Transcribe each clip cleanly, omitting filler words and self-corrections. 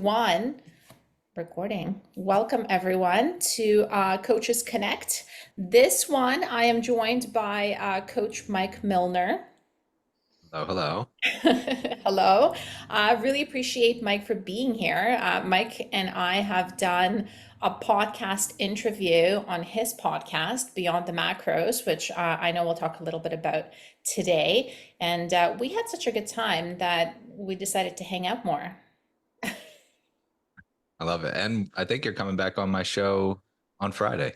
One recording. Welcome everyone to Coaches Connect. This one, I am joined by Coach Mike Millner. Hello, hello. Hello. I really appreciate Mike for being here. Mike and I have done a podcast interview on his podcast, Beyond the Macros, which I know we'll talk a little bit about today. And we had such a good time that we decided to hang out more. I love it. And I think you're coming back on my show on Friday.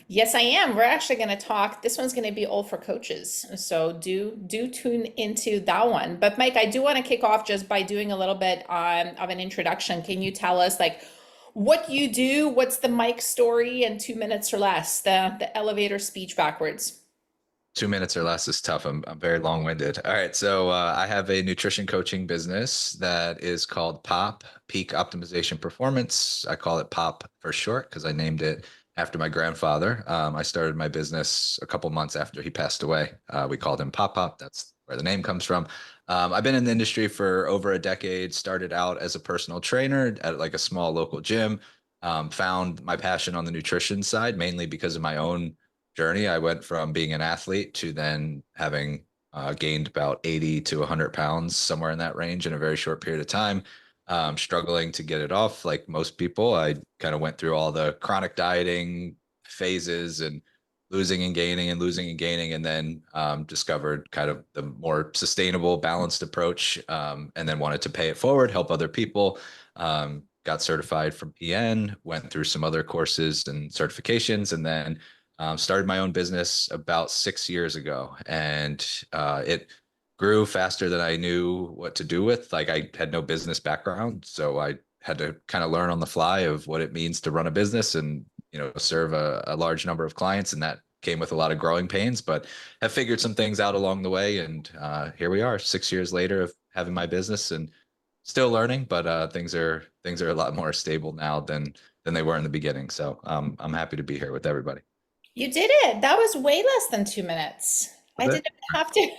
Yes, I am. We're actually going to talk. This one's going to be all for coaches. So do tune into that one. But Mike, I do want to kick off just by doing a little bit of an introduction. Can you tell us like what you do? What's the Mike story in 2 minutes or less? The elevator speech backwards. 2 minutes or less is tough. I'm very long-winded. All right. So I have a nutrition coaching business that is called POP, Peak Optimization Performance. I call it POP for short because I named it after my grandfather. I started my business a couple months after he passed away. We called him Pop Pop. That's where the name comes from. I've been in the industry for over a decade, started out as a personal trainer at like a small local gym. Found my passion on the nutrition side, mainly because of my own journey. I went from being an athlete to then having gained about 80 to 100 pounds, somewhere in that range in a very short period of time. Struggling to get it off like most people. I kind of went through all the chronic dieting phases and losing and gaining and losing and gaining, and then discovered kind of the more sustainable, balanced approach, and then wanted to pay it forward, help other people. Got certified from PN, went through some other courses and certifications, and then started my own business about 6 years ago, and it grew faster than I knew what to do with. Like I had no business background, so I had to kind of learn on the fly of what it means to run a business and serve a large number of clients, and that came with a lot of growing pains. But have figured some things out along the way, and here we are, 6 years later of having my business and still learning. But things are a lot more stable now than they were in the beginning. So I'm happy to be here with everybody. You did it. That was way less than 2 minutes. I Was it? didn't have to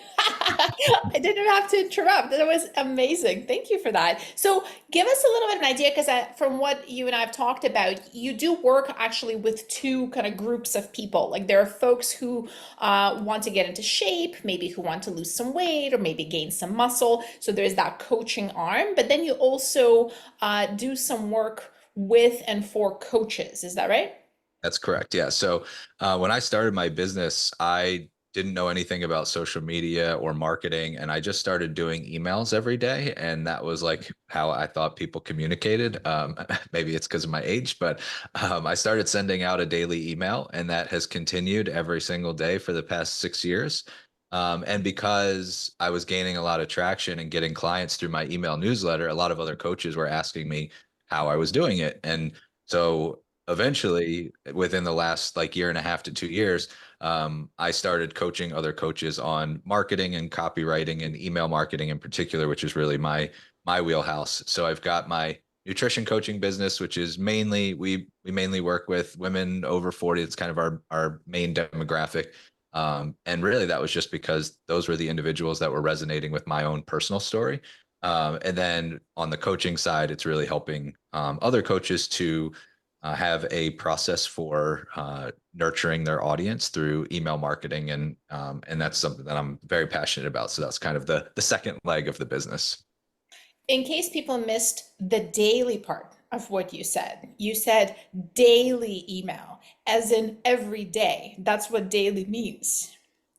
I didn't have to interrupt. That was amazing. Thank you for that. So give us a little bit of an idea, because from what you and I have talked about, you do work actually with two kind of groups of people. Like there are folks who want to get into shape, maybe who want to lose some weight or maybe gain some muscle. So there's that coaching arm, but then you also do some work with and for coaches. Is that right? That's correct. Yeah. So when I started my business, I didn't know anything about social media or marketing, and I just started doing emails every day. And that was like how I thought people communicated. Maybe it's because of my age, but I started sending out a daily email, and that has continued every single day for the past 6 years. And because I was gaining a lot of traction and getting clients through my email newsletter, a lot of other coaches were asking me how I was doing it. And so eventually, within the last like year and a half to 2 years, I started coaching other coaches on marketing and copywriting and email marketing in particular, which is really my wheelhouse. So I've got my nutrition coaching business, which is mainly we mainly work with women over 40. It's kind of our main demographic. And really, that was just because those were the individuals that were resonating with my own personal story. And then on the coaching side, it's really helping other coaches to have a process for nurturing their audience through email marketing, and that's something that I'm very passionate about. So that's kind of the second leg of the business. In case people missed the daily part of what you said daily email, as in every day. That's what daily means.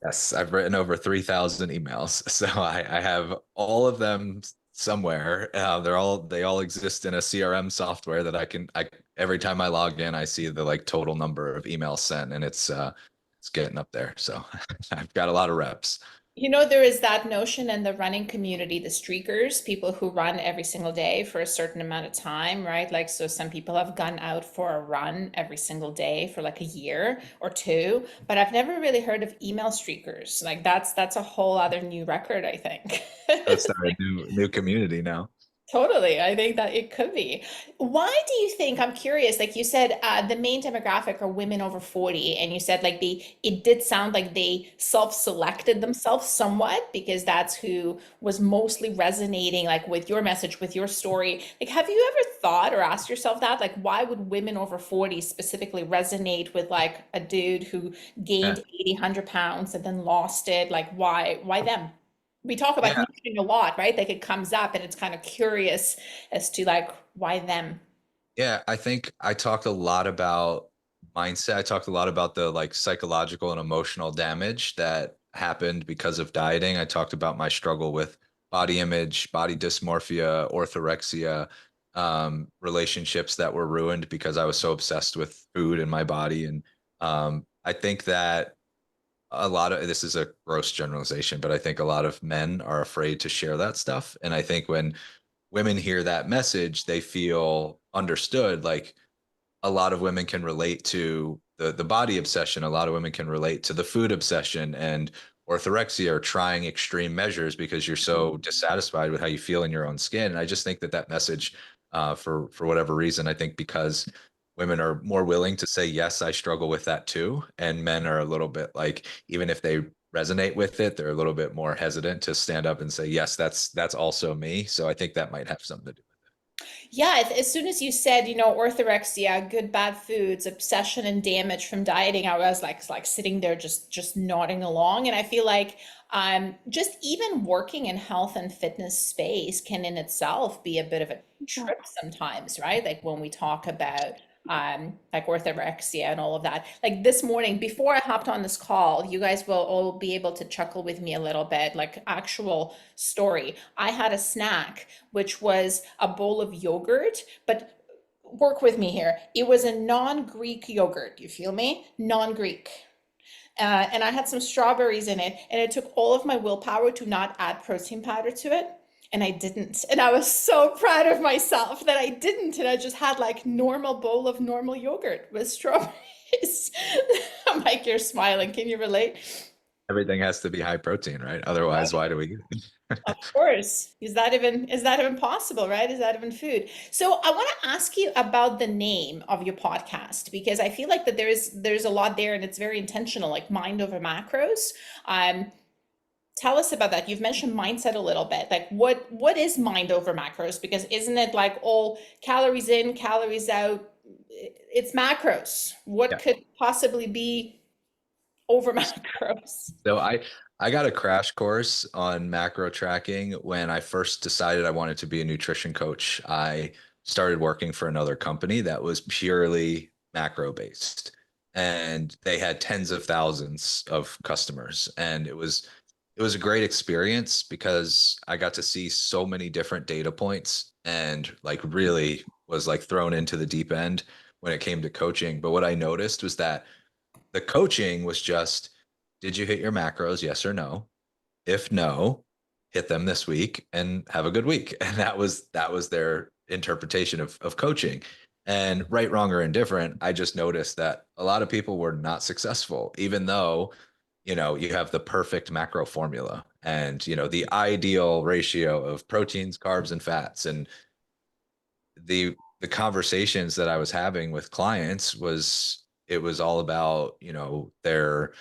Yes, I've written over 3,000 emails, so I have all of them somewhere. They all exist in a CRM software that I every time I log in, I see the like total number of emails sent, and it's getting up there. So I've got a lot of reps. You know, there is that notion in the running community, the streakers, people who run every single day for a certain amount of time, right? Like, so some people have gone out for a run every single day for like a year or two, but I've never really heard of email streakers. Like that's a whole other new record, I think. Let's start a new community now. Totally. I think that it could be. Why do you think, I'm curious, like you said, the main demographic are women over 40, and you said like it did sound like they self-selected themselves somewhat because that's who was mostly resonating like with your message, with your story. Like, have you ever thought or asked yourself that? Like, why would women over 40 specifically resonate with like a dude who Yeah. gained 80, 100 pounds and then lost it? Like, why them? We talk about Yeah. conditioning a lot, right? Like it comes up and it's kind of curious as to like why them? Yeah, I think I talked a lot about mindset. I talked a lot about the like psychological and emotional damage that happened because of dieting. I talked about my struggle with body image, body dysmorphia, orthorexia, relationships that were ruined because I was so obsessed with food and my body. And I think that a lot of this is a gross generalization, but I think a lot of men are afraid to share that stuff. And I think when women hear that message, they feel understood. Like a lot of women can relate to the body obsession. A lot of women can relate to the food obsession and orthorexia or trying extreme measures because you're so dissatisfied with how you feel in your own skin. And I just think that that message, for whatever reason, I think because women are more willing to say yes, I struggle with that too, and men are a little bit like even if they resonate with it, they're a little bit more hesitant to stand up and say yes, that's also me. So I think that might have something to do. Yeah, as soon as you said, orthorexia, good bad foods, obsession and damage from dieting, I was like sitting there just nodding along. And I feel like just even working in health and fitness space can in itself be a bit of a trip sometimes, right? Like when we talk about like orthorexia and all of that. Like this morning, before I hopped on this call, you guys will all be able to chuckle with me a little bit, like actual story. I had a snack, which was a bowl of yogurt, but work with me here. It was a non-Greek yogurt. You feel me? Non-Greek. And I had some strawberries in it, and it took all of my willpower to not add protein powder to it. And I didn't. And I was so proud of myself that I didn't. And I just had like normal bowl of normal yogurt with strawberries. Mike, you're smiling. Can you relate? Everything has to be high protein, right? Otherwise, why do we eat Of it? course. Is that even possible, right? Is that even food? So I want to ask you about the name of your podcast because I feel like that there's a lot there and it's very intentional, like mind over macros. Um, Tell us about that. You've mentioned mindset a little bit. Like what is mind over macros? Because isn't it like all calories in, calories out? It's macros. What Yeah. could possibly be over macros? So I got a crash course on macro tracking when I first decided I wanted to be a nutrition coach. I started working for another company that was purely macro based, and they had tens of thousands of customers, and it was a great experience because I got to see so many different data points and like really was like thrown into the deep end when it came to coaching. But what I noticed was that the coaching was just, did you hit your macros? Yes or no? If no, hit them this week and have a good week. And that was their interpretation of coaching. And right, wrong, or indifferent, I just noticed that a lot of people were not successful, even though, you have the perfect macro formula and, the ideal ratio of proteins, carbs, and fats. And the conversations that I was having with clients was it was all about, their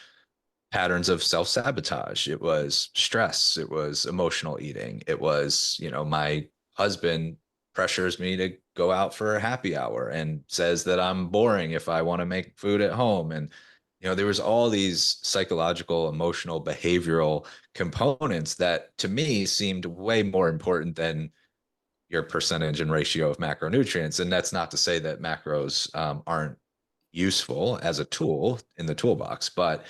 patterns of self-sabotage. It was stress. It was emotional eating. It was, my husband pressures me to go out for a happy hour and says that I'm boring if I want to make food at home. And, there was all these psychological, emotional, behavioral components that to me seemed way more important than your percentage and ratio of macronutrients. And that's not to say that macros aren't useful as a tool in the toolbox, but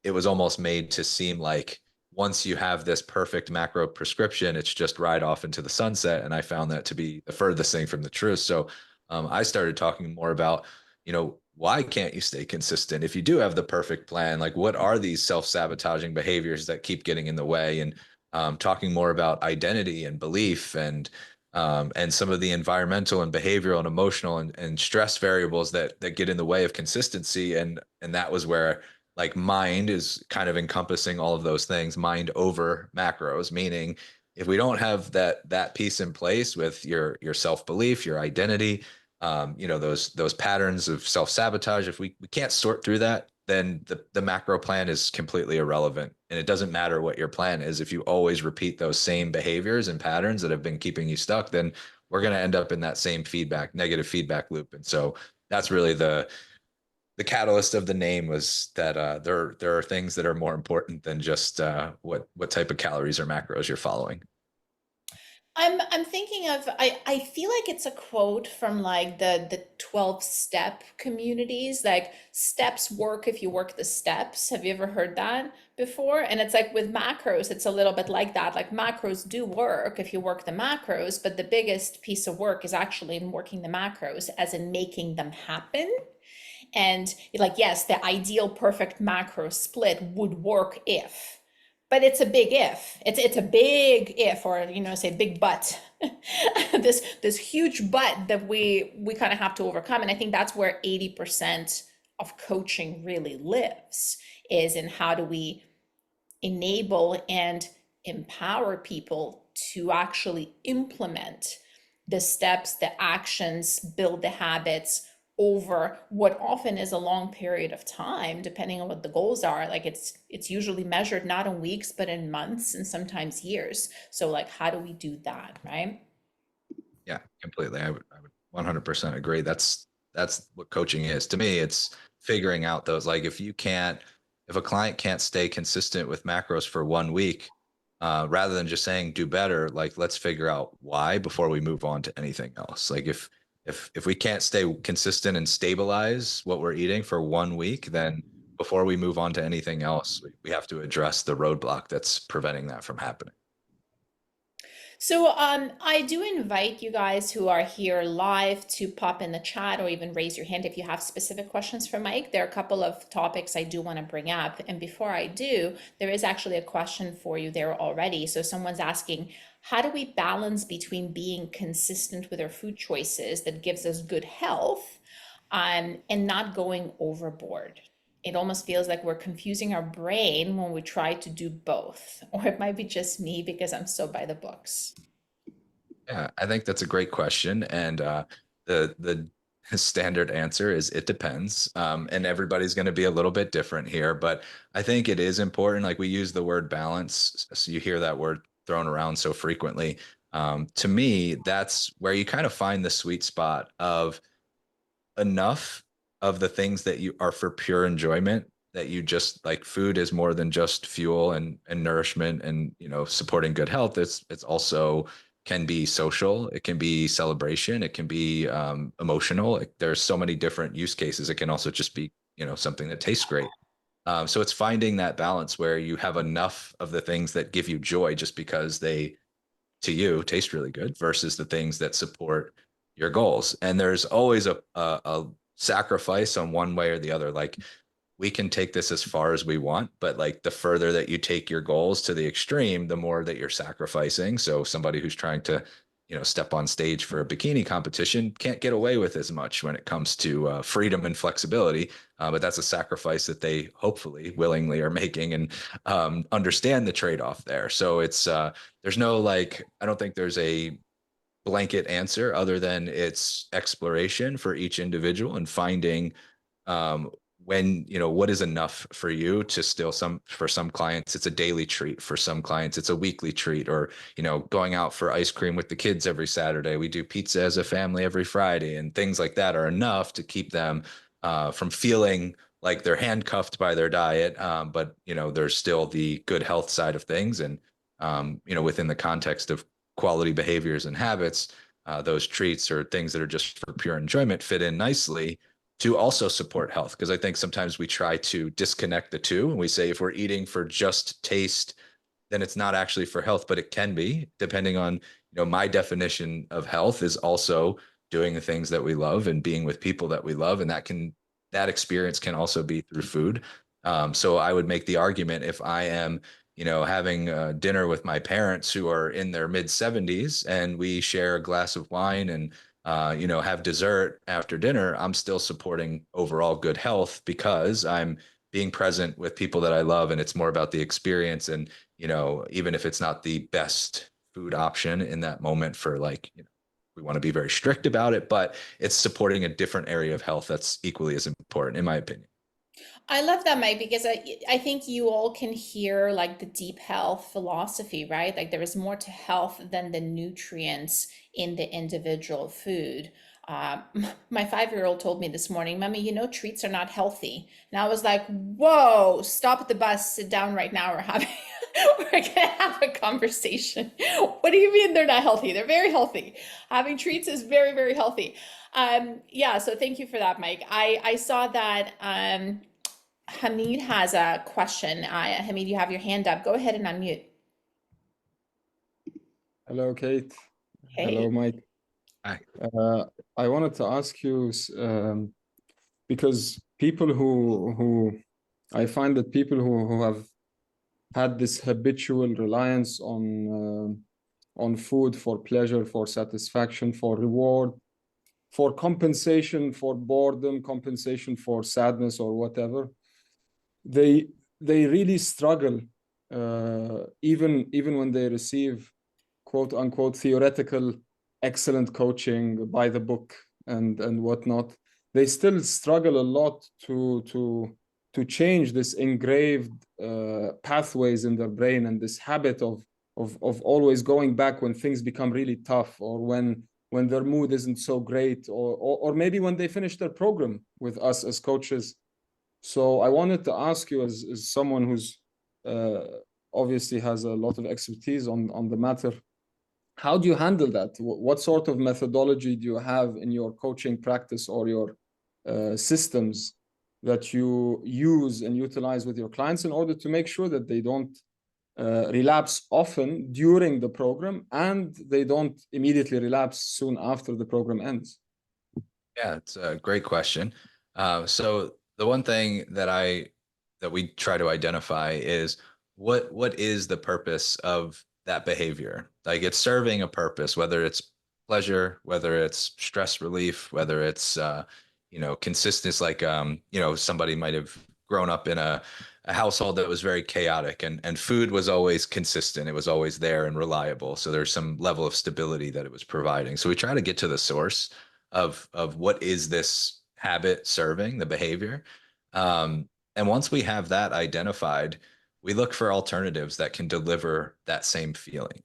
it was almost made to seem like once you have this perfect macro prescription, it's just ride off into the sunset. And I found that to be the furthest thing from the truth. So I started talking more about, why can't you stay consistent? If you do have the perfect plan, like what are these self-sabotaging behaviors that keep getting in the way? And talking more about identity and belief and some of the environmental and behavioral and emotional and stress variables that get in the way of consistency. And that was where like mind is kind of encompassing all of those things, mind over macros, meaning if we don't have that piece in place with your self-belief, your identity, those patterns of self-sabotage, if we can't sort through that, then the macro plan is completely irrelevant. And it doesn't matter what your plan is. If you always repeat those same behaviors and patterns that have been keeping you stuck, then we're going to end up in that same negative feedback loop. And so that's really the catalyst of the name, was that there are things that are more important than just what type of calories or macros you're following. I'm thinking of, I feel like it's a quote from like the 12 step communities, like steps work if you work the steps. Have you ever heard that before? And it's like with macros, it's a little bit like that. Like macros do work if you work the macros, but the biggest piece of work is actually in working the macros, as in making them happen. And like, yes, the ideal perfect macro split would work if, but it's a big if. It's a big if, or say big but. This huge but that we kind of have to overcome. And I think that's where 80% of coaching really lives, is in how do we enable and empower people to actually implement the steps, the actions, build the habits over what often is a long period of time, depending on what the goals are. Like it's usually measured not in weeks, but in months and sometimes years. So like, how do we do that, right? Yeah, completely. I would 100% agree. That's what coaching is. To me, it's figuring out those, like, if a client can't stay consistent with macros for 1 week, rather than just saying do better, like, let's figure out why before we move on to anything else. Like, if we can't stay consistent and stabilize what we're eating for 1 week, then before we move on to anything else, we have to address the roadblock that's preventing that from happening. So I do invite you guys who are here live to pop in the chat or even raise your hand if you have specific questions for Mike. There are a couple of topics I do want to bring up. And before I do, there is actually a question for you there already. So someone's asking, how do we balance between being consistent with our food choices that gives us good health, and not going overboard? It almost feels like we're confusing our brain when we try to do both. Or it might be just me because I'm so by the books. Yeah, I think that's a great question, and the standard answer is it depends, and everybody's going to be a little bit different here. But I think it is important. Like, we use the word balance, so you hear that word thrown around so frequently. To me, that's where you kind of find the sweet spot of enough of the things that you are for pure enjoyment, that you just like. Food is more than just fuel and nourishment and supporting good health. It's also can be social, it can be celebration, it can be emotional. Like, there's so many different use cases. It can also just be something that tastes great. So it's finding that balance where you have enough of the things that give you joy just because they, to you, taste really good, versus the things that support your goals. And there's always a sacrifice on one way or the other. Like, we can take this as far as we want, but like, the further that you take your goals to the extreme, the more that you're sacrificing. So somebody who's trying to, step on stage for a bikini competition can't get away with as much when it comes to freedom and flexibility. But that's a sacrifice that they hopefully willingly are making, and understand the trade-off there. So there's no, like, I don't think there's a blanket answer, other than it's exploration for each individual and finding um, what is enough for you to still. For some clients, it's a daily treat. For some clients, it's a weekly treat, or going out for ice cream with the kids every Saturday. We do pizza as a family every Friday, and things like that are enough to keep them from feeling like they're handcuffed by their diet. But there's still the good health side of things, and within the context of quality behaviors and habits, those treats or things that are just for pure enjoyment fit in nicely to also support health. Because I think sometimes we try to disconnect the two, and we say if we're eating for just taste, then it's not actually for health, but it can be, depending on, my definition of health is also doing the things that we love and being with people that we love. And that experience can also be through food. So I would make the argument, if I am, having dinner with my parents who are in their mid 70s, and we share a glass of wine and, have dessert after dinner, I'm still supporting overall good health because I'm being present with people that I love. And it's more about the experience. And, even if it's not the best food option in that moment for like, we want to be very strict about it, but it's supporting a different area of health that's equally as important, in my opinion. I love that, Mike, because I think you all can hear like the deep health philosophy, right? Like there is more to health than the nutrients in the individual food. Um, my 5-year-old told me this morning, Mommy, you know, treats are not healthy. And I was like, whoa, stop at the bus, sit down right now. We're gonna have a conversation. What do you mean they're not healthy? They're very healthy. Having treats is very, very healthy. Yeah, so thank you for that, Mike. I saw that Hamid has a question. Hamid, you have your hand up. Go ahead and unmute. Hello, Kate. Hello, Hey. Mike. I, Uh, I wanted to ask you because people who I find that people who have had this habitual reliance on food for pleasure, for satisfaction, for reward, for compensation, for boredom, compensation for sadness or whatever, they they really struggle even when they receive quote unquote theoretical excellent coaching by the book and whatnot. They still struggle a lot to change this engraved pathways in their brain and this habit of always going back when things become really tough, or when their mood isn't so great, or maybe when they finish their program with us as coaches. So I wanted to ask you, as someone who's uh, obviously has a lot of expertise on the matter, how do you handle that? What sort of methodology do you have in your coaching practice or your systems that you use and utilize with your clients in order to make sure that they don't relapse often during the program and they don't immediately relapse soon after the program ends? yeah, it's a great question. So the one thing that we try to identify is what is the purpose of that behavior? Like it's serving a purpose, whether it's pleasure, whether it's stress relief, whether it's consistency. Like somebody might have grown up in a household that was very chaotic, and food was always consistent. It was always there and reliable. So there's some level of stability that it was providing. So we try to get to the source of what is this habit serving, the behavior. And once we have that identified, we look for alternatives that can deliver that same feeling.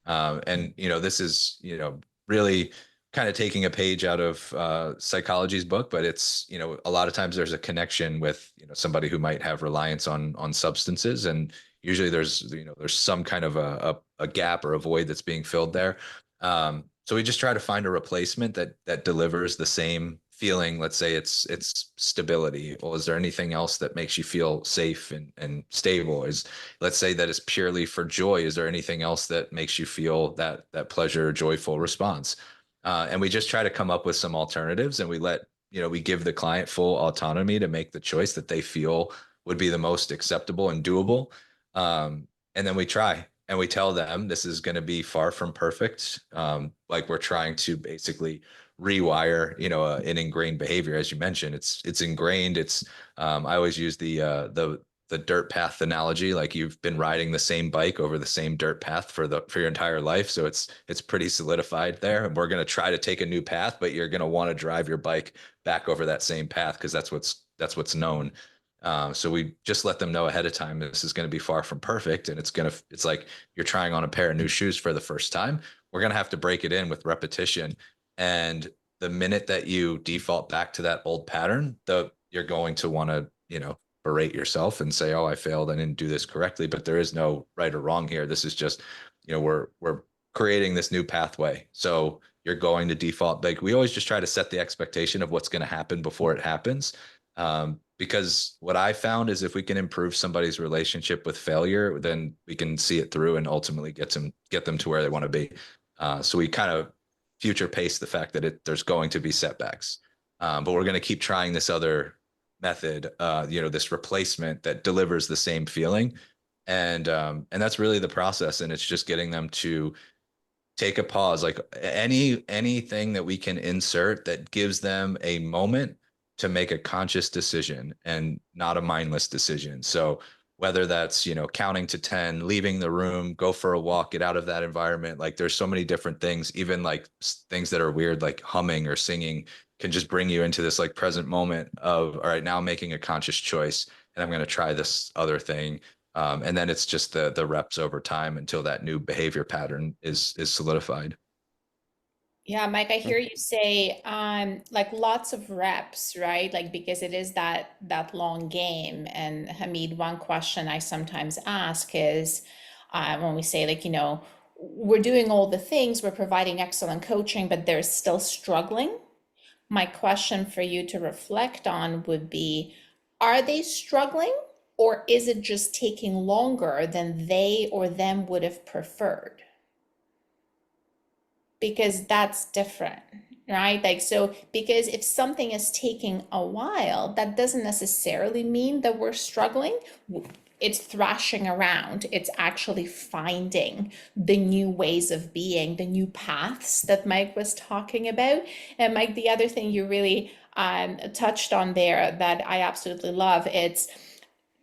And this is really kind of taking a page out of psychology's book, but it's a lot of times there's a connection with somebody who might have reliance on substances, and usually there's some kind of a gap or a void that's being filled there. So we just try to find a replacement that delivers the same feeling. Let's say it's stability. Well, is there anything else that makes you feel safe and stable? Let's say that it's purely for joy. Is there anything else that makes you feel that pleasure, joyful response? And we just try to come up with some alternatives, and we give the client full autonomy to make the choice that they feel would be the most acceptable and doable. And then we try and we tell them this is going to be far from perfect. Like we're trying to basically rewire, an ingrained behavior. As you mentioned, it's ingrained. I always use the dirt path analogy. Like you've been riding the same bike over the same dirt path for your entire life. So it's pretty solidified there. And we're going to try to take a new path, but you're going to want to drive your bike back over that same path because that's what's known. So we just let them know ahead of time this is going to be far from perfect, and it's like you're trying on a pair of new shoes for the first time. We're going to have to break it in with repetition, and the minute that you default back to that old pattern, you're going to want to berate yourself and say, "Oh, I failed. I didn't do this correctly." But there is no right or wrong here. This is just we're creating this new pathway. So you're going to default. Like we always just try to set the expectation of what's going to happen before it happens. Because what I found is if we can improve somebody's relationship with failure, then we can see it through and ultimately get them to where they want to be. So we kind of future pace the fact that there's going to be setbacks, but we're going to keep trying this other method, this replacement that delivers the same feeling, and that's really the process. And it's just getting them to take a pause, like anything that we can insert that gives them a moment to make a conscious decision and not a mindless decision. So whether that's, counting to 10, leaving the room, go for a walk, get out of that environment. Like there's so many different things, even like things that are weird, like humming or singing can just bring you into this like present moment of, all right, now I'm making a conscious choice and I'm going to try this other thing. And then it's just the reps over time until that new behavior pattern is solidified. Yeah, Mike, I hear you say like lots of reps, right? Like because it is that long game. And Hamid, one question I sometimes ask is when we say like, we're doing all the things, we're providing excellent coaching, but they're still struggling. My question for you to reflect on would be, are they struggling or is it just taking longer than they or them would have preferred? Because that's different, right? Like, so because if something is taking a while, that doesn't necessarily mean that we're struggling. It's thrashing around. It's actually finding the new ways of being, the new paths that Mike was talking about. And Mike, the other thing you really touched on there that I absolutely love, it's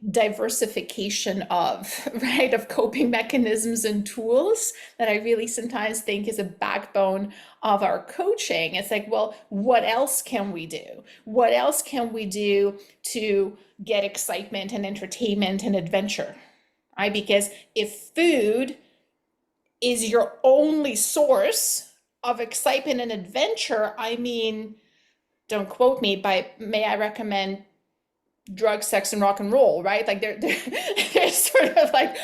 diversification of, right, of coping mechanisms and tools that I really sometimes think is a backbone of our coaching. It's like, well, what else can we do? What else can we do to get excitement and entertainment and adventure? Right? Because if food is your only source of excitement and adventure, I mean, don't quote me, but may I recommend drug, sex, and rock and roll, right? Like there's sort of like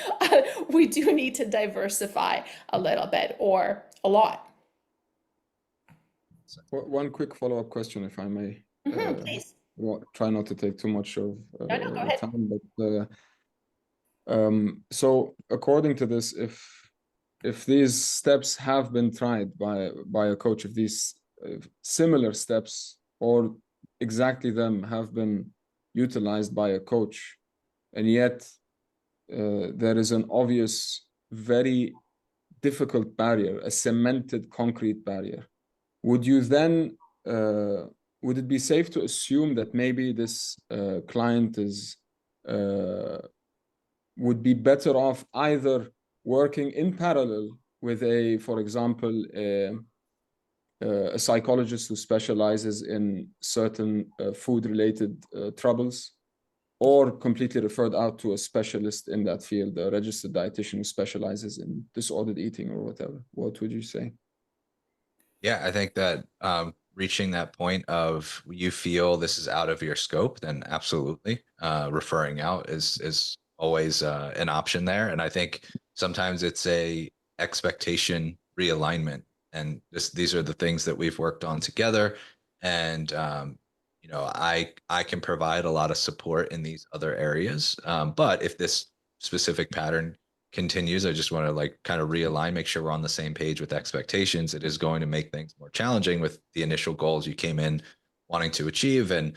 we do need to diversify a little bit or a lot. One quick follow-up question, if I may. Please. Try not to take too much of No, no, go ahead. time, but so according to this, if these steps have been tried by a coach, if these similar steps or exactly them have been utilized by a coach, and yet there is an obvious, very difficult barrier, a cemented concrete barrier, would you then would it be safe to assume that maybe this client is would be better off either working in parallel with for example, a psychologist who specializes in certain food-related troubles, or completely referred out to a specialist in that field, a registered dietitian who specializes in disordered eating or whatever? What would you say? Yeah, I think that reaching that point of you feel this is out of your scope, then absolutely referring out is always an option there. And I think sometimes it's a expectation realignment, and these are the things that we've worked on together. And I can provide a lot of support in these other areas. But if this specific pattern continues, I just want to like kind of realign, make sure we're on the same page with expectations. It is going to make things more challenging with the initial goals you came in wanting to achieve. And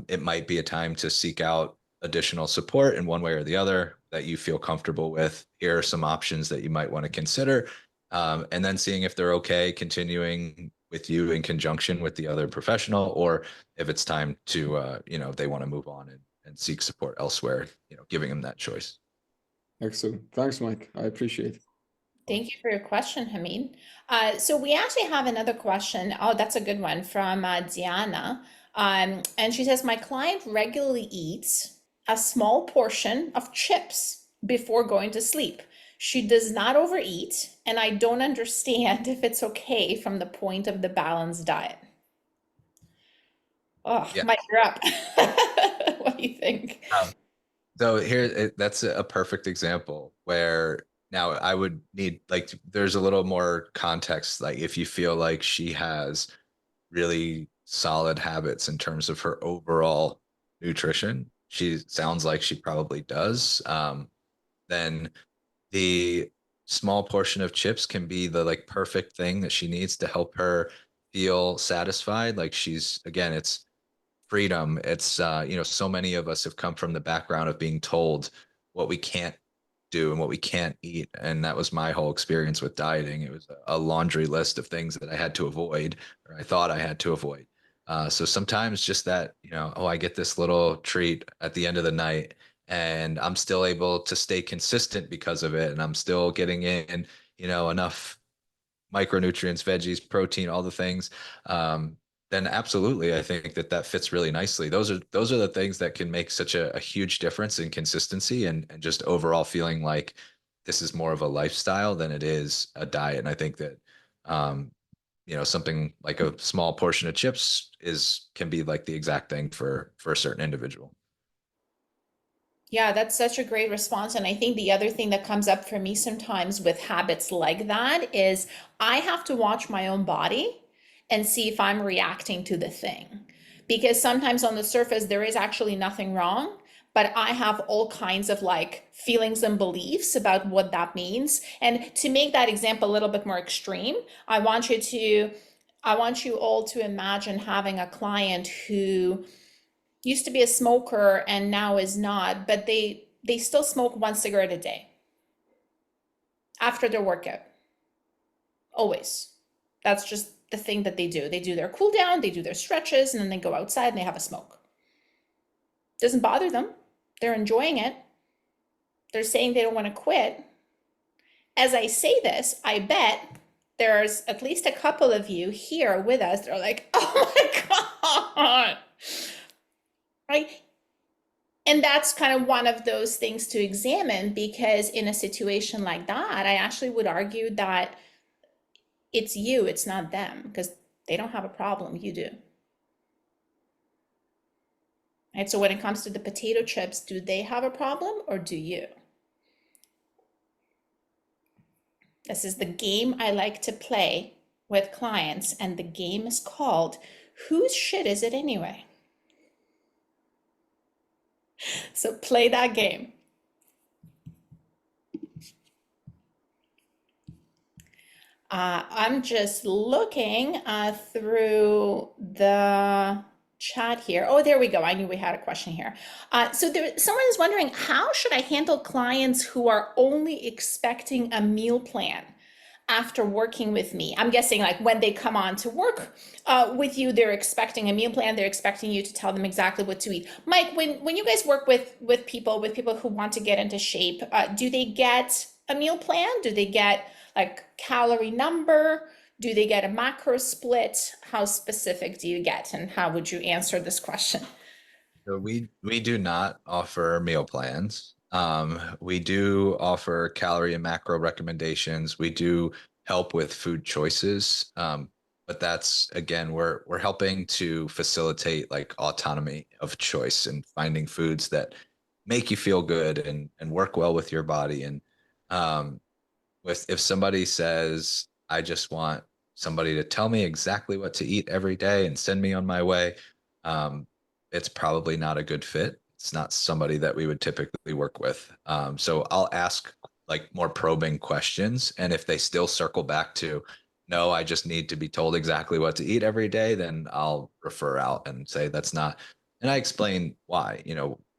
it might be a time to seek out additional support in one way or the other that you feel comfortable with. Here are some options that you might want to consider. And then seeing if they're okay continuing with you in conjunction with the other professional, or if it's time to, they want to move on and seek support elsewhere, giving them that choice. Excellent. Thanks, Mike. I appreciate it. Thank you for your question, Hamid. So we actually have another question. Oh, that's a good one from Diana. And she says, my client regularly eats a small portion of chips before going to sleep. She does not overeat, and I don't understand if it's okay from the point of the balanced diet. Oh, Yeah. Mike, you're up. What do you think? So here, that's a perfect example where now I would need like, there's a little more context. Like if you feel like she has really solid habits in terms of her overall nutrition, she sounds like she probably does. Then the small portion of chips can be the like perfect thing that she needs to help her feel satisfied. Like she's, again, it's freedom. It's so many of us have come from the background of being told what we can't do and what we can't eat, and that was my whole experience with dieting. It was a laundry list of things that I had to avoid, or I thought I had to avoid. So sometimes just that, oh, I get this little treat at the end of the night, and I'm still able to stay consistent because of it. And I'm still getting in, enough micronutrients, veggies, protein, all the things. Then absolutely, I think that fits really nicely. Those are the things that can make such a huge difference in consistency and just overall feeling like this is more of a lifestyle than it is a diet. And I think that, something like a small portion of chips can be like the exact thing for a certain individual. Yeah, that's such a great response. And I think the other thing that comes up for me sometimes with habits like that is I have to watch my own body and see if I'm reacting to the thing. Because sometimes on the surface, there is actually nothing wrong, but I have all kinds of like feelings and beliefs about what that means. And to make that example a little bit more extreme, I want you all to imagine having a client who used to be a smoker and now is not, but they still smoke one cigarette a day after their workout. Always. That's just the thing that they do. They do their cool down, they do their stretches, and then they go outside and they have a smoke. Doesn't bother them. They're enjoying it. They're saying they don't want to quit. As I say this, I bet there's at least a couple of you here with us that are like, oh my God. Right? And that's kind of one of those things to examine, because in a situation like that, I actually would argue that it's you, it's not them, because they don't have a problem, you do. Right? So when it comes to the potato chips, do they have a problem or do you? This is the game I like to play with clients, and the game is called Whose Shit Is It Anyway? So play that game. I'm just looking through the chat here. Oh, there we go. I knew we had a question here. Someone is wondering, how should I handle clients who are only expecting a meal plan after working with me? I'm guessing like when they come on to work with you, they're expecting a meal plan. They're expecting you to tell them exactly what to eat. Mike, when you guys work with people who want to get into shape, do they get a meal plan? Do they get like calorie number? Do they get a macro split? How specific do you get? And how would you answer this question? So we do not offer meal plans. We do offer calorie and macro recommendations. We do help with food choices. But that's again, we're helping to facilitate like autonomy of choice and finding foods that make you feel good and work well with your body. And if somebody says, I just want somebody to tell me exactly what to eat every day and send me on my way, um, it's probably not a good fit. It's not somebody that we would typically work with. So I'll ask like more probing questions. And if they still circle back to, no, I just need to be told exactly what to eat every day, then I'll refer out and say that's not. And I explain why.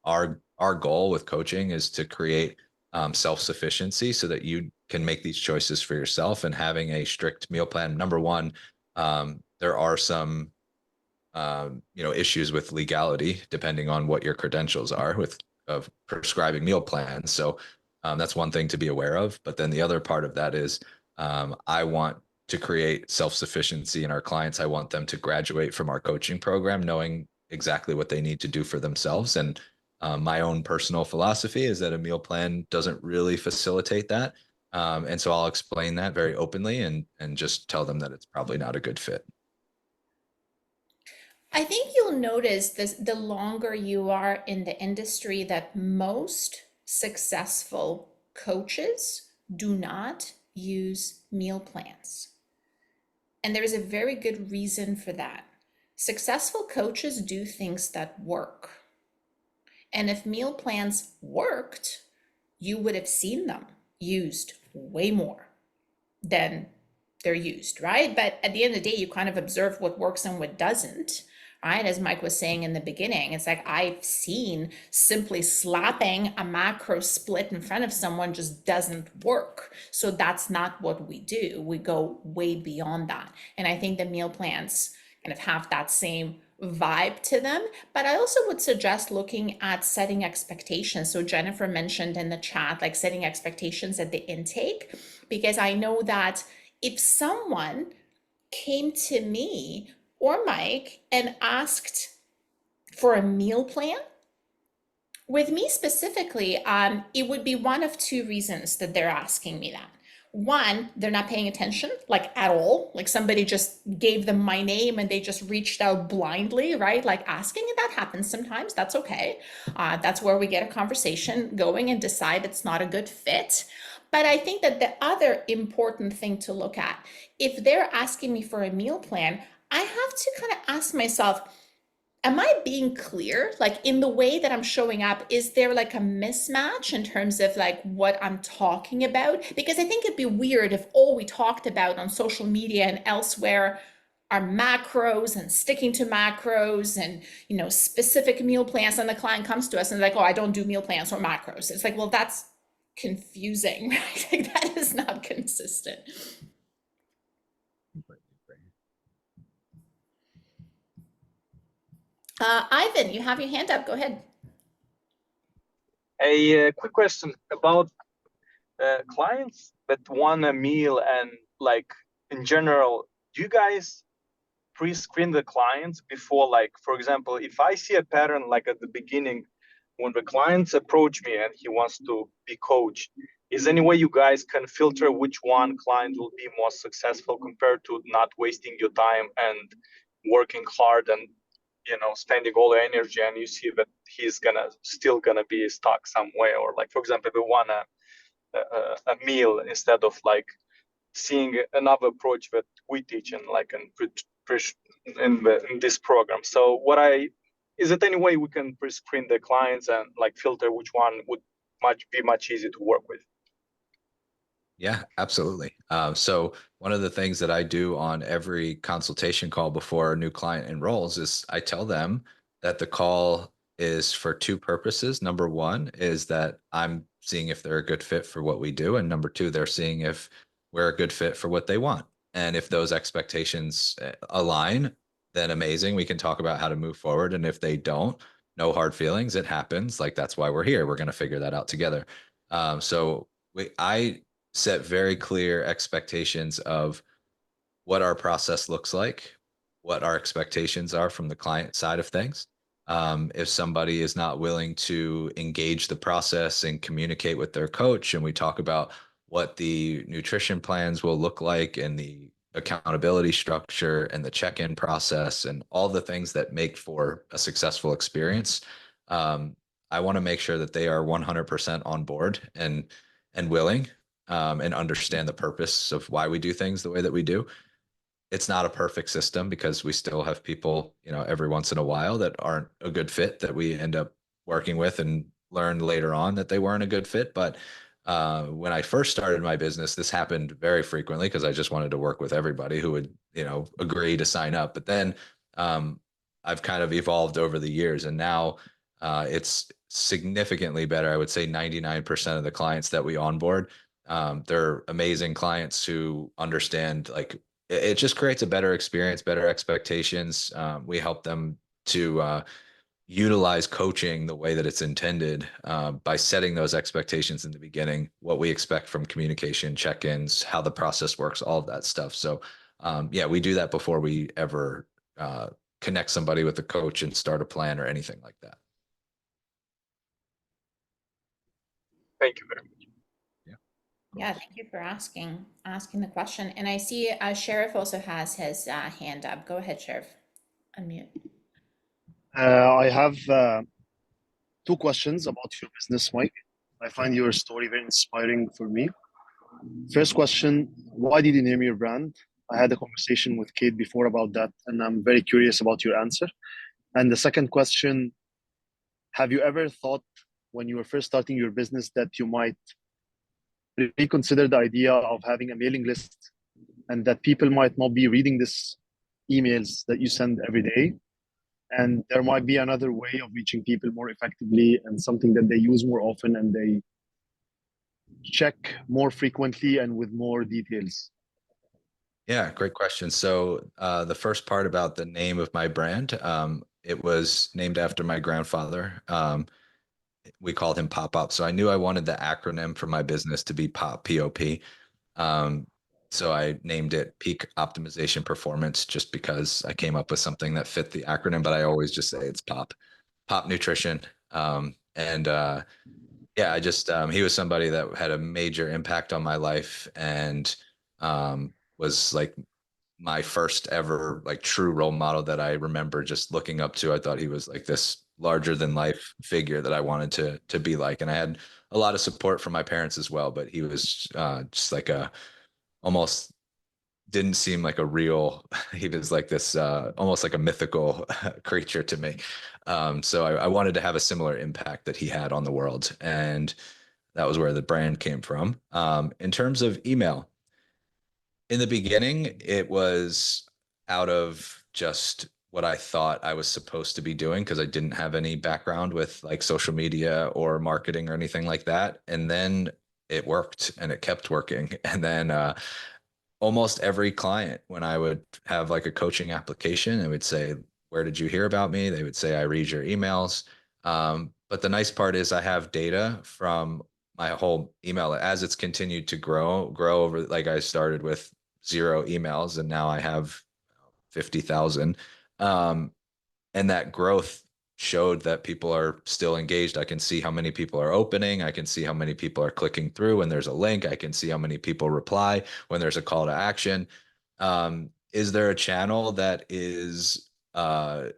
Our goal with coaching is to create self-sufficiency so that you can make these choices for yourself. And having a strict meal plan, number one, there are some issues with legality depending on what your credentials are of prescribing meal plans. So that's one thing to be aware of. But then the other part of that is I want to create self-sufficiency in our clients. I want them to graduate from our coaching program knowing exactly what they need to do for themselves. And my own personal philosophy is that a meal plan doesn't really facilitate that. And so I'll explain that very openly and just tell them that it's probably not a good fit. I think you'll notice this the longer you are in the industry that most successful coaches do not use meal plans. And there's a very good reason for that. Successful coaches do things that work. And if meal plans worked, you would have seen them used way more than they're used, right? But at the end of the day, you kind of observe what works and what doesn't, right? As Mike was saying in the beginning, it's like I've seen simply slapping a macro split in front of someone just doesn't work. So that's not what we do. We go way beyond that. And I think the meal plans kind of have that same vibe to them. But I also would suggest looking at setting expectations. So Jennifer mentioned in the chat, like setting expectations at the intake, because I know that if someone came to me or Mike and asked for a meal plan, with me specifically, it would be one of two reasons that they're asking me that. One, they're not paying attention, like at all. Like somebody just gave them my name and they just reached out blindly, right? Like asking, and that happens sometimes. That's okay. That's where we get a conversation going and decide it's not a good fit. But I think that the other important thing to look at, if they're asking me for a meal plan, I have to kind of ask myself, am I being clear? Like in the way that I'm showing up, is there like a mismatch in terms of like what I'm talking about? Because I think it'd be weird if all we talked about on social media and elsewhere are macros and sticking to macros and, you know, specific meal plans, and the client comes to us and like, oh, I don't do meal plans or macros. It's like, well, that's confusing, right? Like that is not consistent. Ivan, you have your hand up. Go ahead. A quick question about clients that want a meal, and like in general, do you guys pre-screen the clients before, like, for example, if I see a pattern like at the beginning when the clients approach me and he wants to be coached, is any way you guys can filter which one client will be more successful compared to not wasting your time and working hard and, you know, spending all the energy, and you see that he's still gonna be stuck somewhere? Or like, for example, we want a meal instead of like seeing another approach that we teach in like in this program. So is it any way we can pre-screen the clients and like filter which one would be much easier to work with? Yeah, absolutely. So one of the things that I do on every consultation call before a new client enrolls is I tell them that the call is for two purposes. Number one is that I'm seeing if they're a good fit for what we do. And number two, they're seeing if we're a good fit for what they want. And if those expectations align, then amazing. We can talk about how to move forward. And if they don't, no hard feelings. It happens. Like that's why we're here. We're going to figure that out together. I set very clear expectations of what our process looks like, what our expectations are from the client side of things. If somebody is not willing to engage the process and communicate with their coach, and we talk about what the nutrition plans will look like and the accountability structure and the check-in process and all the things that make for a successful experience, I want to make sure that they are 100% on board and willing, and understand the purpose of why we do things the way that we do. It's not a perfect system because we still have people, you know, every once in a while that aren't a good fit that we end up working with and learn later on that they weren't a good fit. But when I first started my business, this happened very frequently because I just wanted to work with everybody who would, you know, agree to sign up. But then I've kind of evolved over the years, and now it's significantly better. I would say 99% of the clients that we onboard, they're amazing clients who understand, like, it just creates a better experience, better expectations. We help them to utilize coaching the way that it's intended, by setting those expectations in the beginning, what we expect from communication, check-ins, how the process works, all of that stuff. So yeah, we do that before we ever connect somebody with a coach and start a plan or anything like that. Thank you very much. Yeah, thank you for asking the question. And I see Sheriff also has his hand up. Go ahead, Sheriff. Unmute. I have two questions about your business, Mike. I find your story very inspiring for me. First question, why did you name your brand? I had a conversation with Kate before about that, and I'm very curious about your answer. And the second question, have you ever thought when you were first starting your business that you might reconsider the idea of having a mailing list and that people might not be reading these emails that you send every day? And there might be another way of reaching people more effectively and something that they use more often and they check more frequently and with more details. Yeah, great question. So the first part about the name of my brand, it was named after my grandfather. We called him Pop Up. So I knew I wanted the acronym for my business to be POP, P-O-P. Um, so I named it Peak Optimization Performance just because I came up with something that fit the acronym, but I always just say it's POP, POP Nutrition. And yeah, I just he was somebody that had a major impact on my life and was like my first ever like true role model that I remember just looking up to. I thought he was like this larger than life figure that I wanted to be like, and I had a lot of support from my parents as well. But he was just like a almost didn't seem like a real. He was like this almost like a mythical creature to me. So I wanted to have a similar impact that he had on the world, and that was where the brand came from. In terms of email, in the beginning, it was out of just what I thought I was supposed to be doing because I didn't have any background with like social media or marketing or anything like that. And then it worked and it kept working. And then almost every client, when I would have like a coaching application, it would say, "Where did you hear about me?" They would say, "I read your emails." But the nice part is I have data from my whole email as it's continued to grow over. Like I started with 0 emails and now I have 50,000. Um, and that growth showed that people are still engaged. I can see how many people are opening. I can see how many people are clicking through when there's a link. I can see how many people reply when there's a call to action. Is there a channel that is more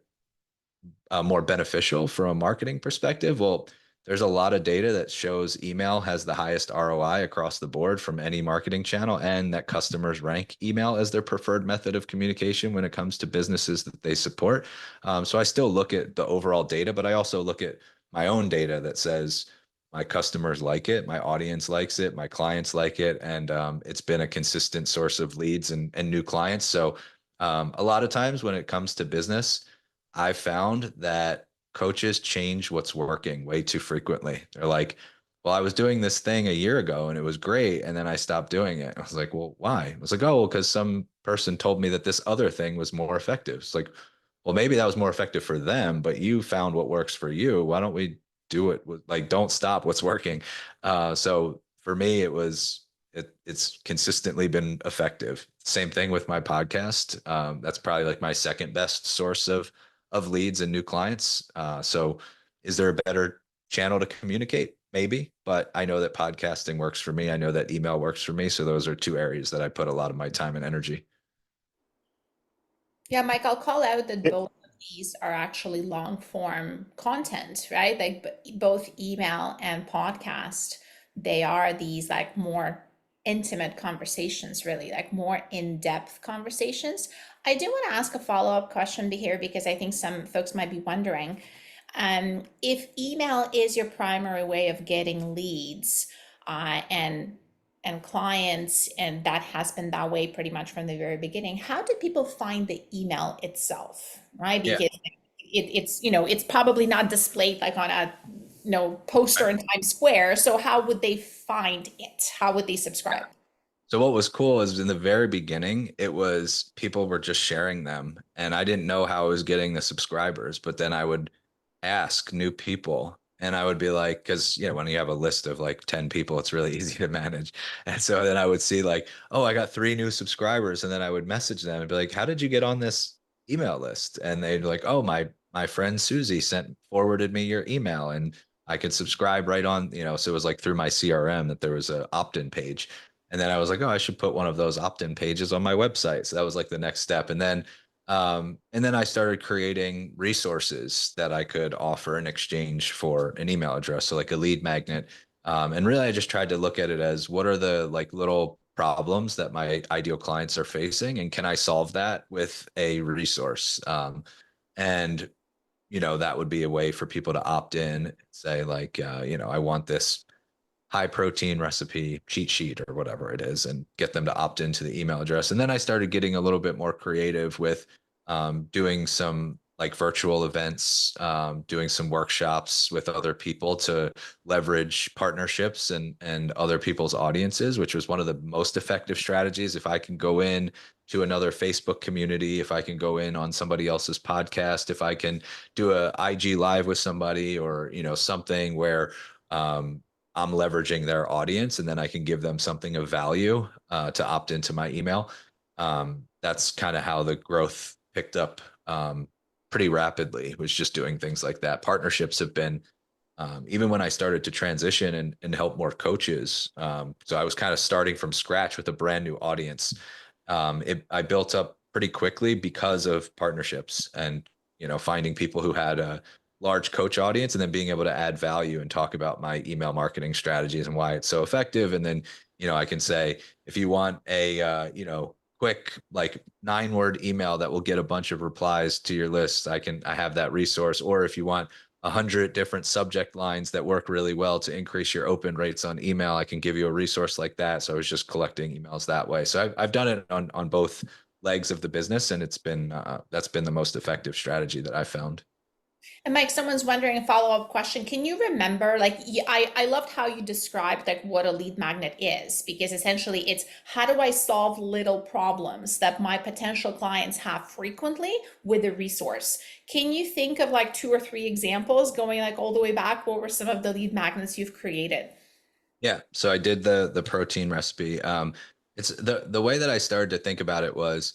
beneficial from a marketing perspective? Well, there's a lot of data that shows email has the highest ROI across the board from any marketing channel, and that customers rank email as their preferred method of communication when it comes to businesses that they support. So I still look at the overall data, but I also look at my own data that says my customers like it, my audience likes it, my clients like it, and it's been a consistent source of leads and new clients. So a lot of times when it comes to business, I found that coaches change what's working way too frequently. They're like, well, I was doing this thing a year ago and it was great. And then I stopped doing it. I was like, well, why? I was like, oh, well, because some person told me that this other thing was more effective. It's like, well, maybe that was more effective for them, but you found what works for you. Why don't we do it with like, don't stop what's working. So for me, it's consistently been effective. Same thing with my podcast. That's probably like my second best source of leads and new clients. So is there a better channel to communicate? Maybe, but I know that podcasting works for me. I know that email works for me. So those are two areas that I put a lot of my time and energy. Yeah, Mike, I'll call out that Yeah. both of these are actually long form content, right? Like both email and podcast, they are these like more intimate conversations, really, like more in-depth conversations. I do want to ask a follow-up question here because I think some folks might be wondering, if email is your primary way of getting leads, and clients, and that has been that way pretty much from the very beginning. How do people find the email itself, right? Yeah. Because it's it's probably not displayed like on a poster in Times Square. So how would they find it? How would they subscribe? So what was cool is in the very beginning, it was people were just sharing them and I didn't know how I was getting the subscribers, but then I would ask new people and I would be like, because when you have a list of like 10 people, it's really easy to manage. And so then I would see like, oh, I got 3 new subscribers. And then I would message them and be like, how did you get on this email list? And they'd be like, oh, my friend Susie forwarded me your email and I could subscribe right on, so it was like through my CRM that there was a opt-in page. And then I was like, oh, I should put one of those opt-in pages on my website. So that was like the next step. And then I started creating resources that I could offer in exchange for an email address. So like a lead magnet. And really I just tried to look at it as what are the like little problems that my ideal clients are facing and can I solve that with a resource? And that would be a way for people to opt in, say like, I want this high protein recipe cheat sheet or whatever it is and get them to opt into the email address. And then I started getting a little bit more creative with doing some like virtual events, doing some workshops with other people to leverage partnerships and other people's audiences, which was one of the most effective strategies. If I can go in to another Facebook community, if I can go in on somebody else's podcast, if I can do a IG live with somebody, or, you know, something where I'm leveraging their audience, and then I can give them something of value to opt into my email. That's kind of how the growth picked up pretty rapidly, was just doing things like that. Partnerships have been, even when I started to transition and help more coaches. So I was kind of starting from scratch with a brand new audience. I built up pretty quickly because of partnerships and, you know, finding people who had a large coach audience, and then being able to add value and talk about my email marketing strategies and why it's so effective. And then, you know, I can say, if you want a, you know, quick, like 9-word email that will get a bunch of replies to your list, I have that resource. Or if you want 100 different subject lines that work really well to increase your open rates on email, I can give you a resource like that. So I was just collecting emails that way. So I've done it on both legs of the business, and it's been that's been the most effective strategy that I found. And Mike, someone's wondering, a follow-up question. Can you remember, like, I loved how you described like what a lead magnet is, because essentially it's, how do I solve little problems that my potential clients have frequently with a resource? Can you think of like 2 or 3 examples going like all the way back? What were some of the lead magnets you've created? Yeah. So I did the protein recipe. It's the way that I started to think about it was